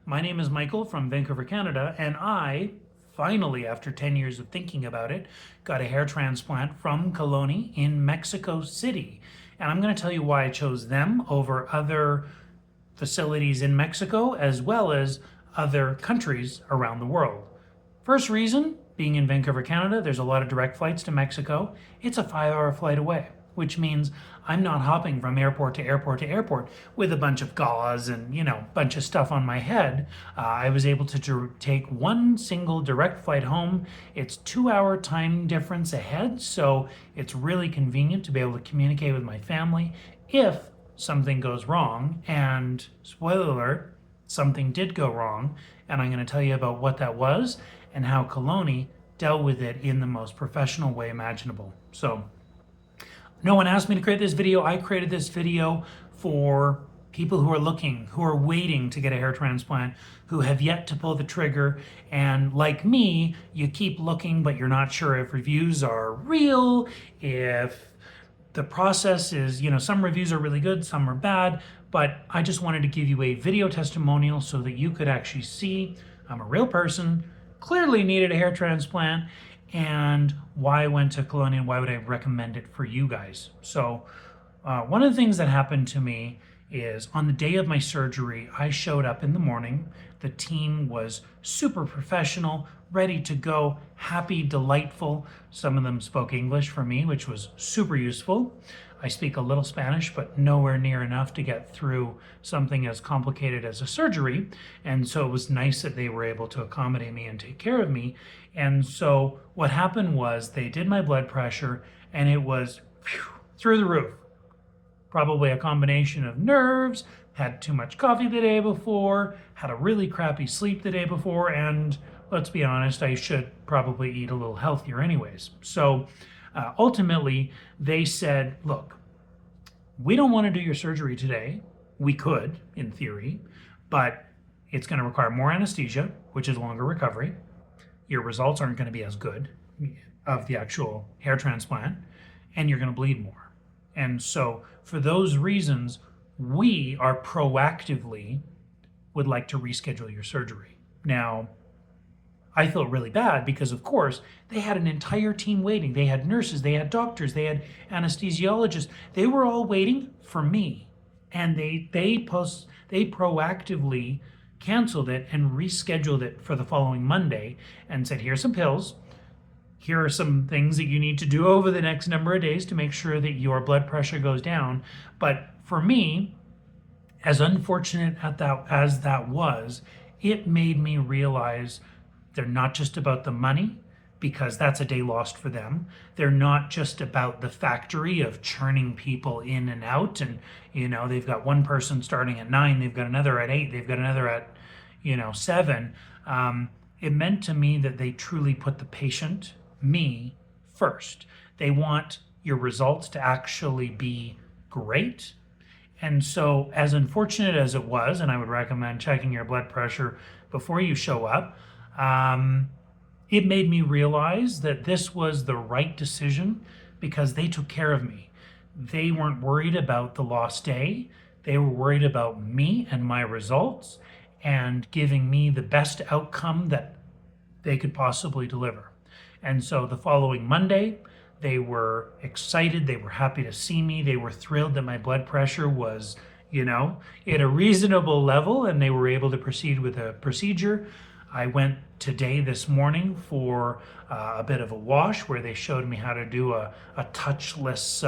My name is Michael from Vancouver, Canada, and I finally, after 10 years of thinking about it, got a hair transplant from Kaloni in Mexico City. And I'm going to tell you why I chose them over other facilities in Mexico as well as other countries around the world. First reason, being in Vancouver, Canada, there's a lot of direct flights to Mexico. It's a 5-hour flight away, which means I'm not hopping from airport to airport to airport with a bunch of gauze and, bunch of stuff on my head. I was able to take one single direct flight home. It's 2-hour time difference ahead, so it's really convenient to be able to communicate with my family if something goes wrong. And spoiler alert, something did go wrong, and I'm going to tell you about what that was and how Kaloni dealt with it in the most professional way imaginable. So, no one asked me to create this video. I created this video for people who are looking, who are waiting to get a hair transplant, who have yet to pull the trigger. And like me, you keep looking, but you're not sure if reviews are real, if the process is, some reviews are really good, some are bad. But I just wanted to give you a video testimonial so that you could actually see I'm a real person, clearly needed a hair transplant, and why I went to Kaloni and why would I recommend it for you guys. So one of the things that happened to me is on the day of my surgery, I showed up in the morning. The team was super professional, ready to go, happy, delightful. Some of them spoke English for me, which was super useful. I speak a little Spanish, but nowhere near enough to get through something as complicated as a surgery. And so it was nice that they were able to accommodate me and take care of me. And so what happened was they did my blood pressure and it was through the roof. Probably a combination of nerves, had too much coffee the day before, had a really crappy sleep the day before, and let's be honest, I should probably eat a little healthier anyways. So ultimately, they said, look, we don't want to do your surgery today. We could, in theory, but it's going to require more anesthesia, which is longer recovery. Your results aren't going to be as good of the actual hair transplant, and you're going to bleed more. And so for those reasons, we are proactively would like to reschedule your surgery. Now, I felt really bad because, of course, they had an entire team waiting. They had nurses, they had doctors, they had anesthesiologists. They were all waiting for me. And they proactively canceled it and rescheduled it for the following Monday and said, here's some pills. Here are some things that you need to do over the next number of days to make sure that your blood pressure goes down. But for me, as unfortunate as that was, it made me realize they're not just about the money, because that's a day lost for them. They're not just about the factory of churning people in and out. And, they've got one person starting at 9, they've got another at 8, they've got another at, 7. It meant to me that they truly put the patient, me, first. They want your results to actually be great. And so as unfortunate as it was, and I would recommend checking your blood pressure before you show up, it made me realize that this was the right decision because they took care of me. They weren't worried about the lost day. They were worried about me and my results and giving me the best outcome that they could possibly deliver. And so the following Monday, they were excited. They were happy to see me. They were thrilled that my blood pressure was, at a reasonable level, and they were able to proceed with a procedure. I went today, this morning, for a bit of a wash where they showed me how to do a touchless,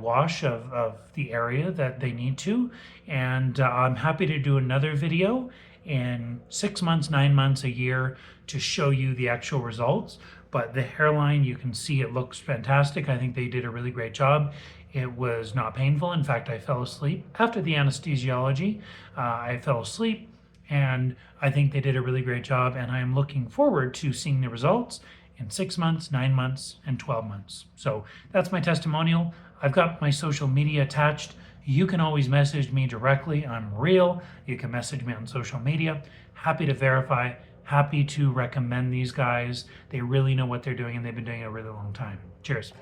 wash of the area that they need to. And I'm happy to do another video in 6 months, 9 months, a year to show you the actual results. But the hairline, you can see it looks fantastic. I think they did a really great job. It was not painful. In fact, I fell asleep. After the anesthesiology, I fell asleep. And I think they did a really great job, and I'm looking forward to seeing the results in 6 months, 9 months, and 12 months. So that's my testimonial. I've got my social media attached. You can always message me directly. I'm real. You can message me on social media. Happy to verify, happy to recommend these guys. They really know what they're doing, and they've been doing it a really long time. Cheers.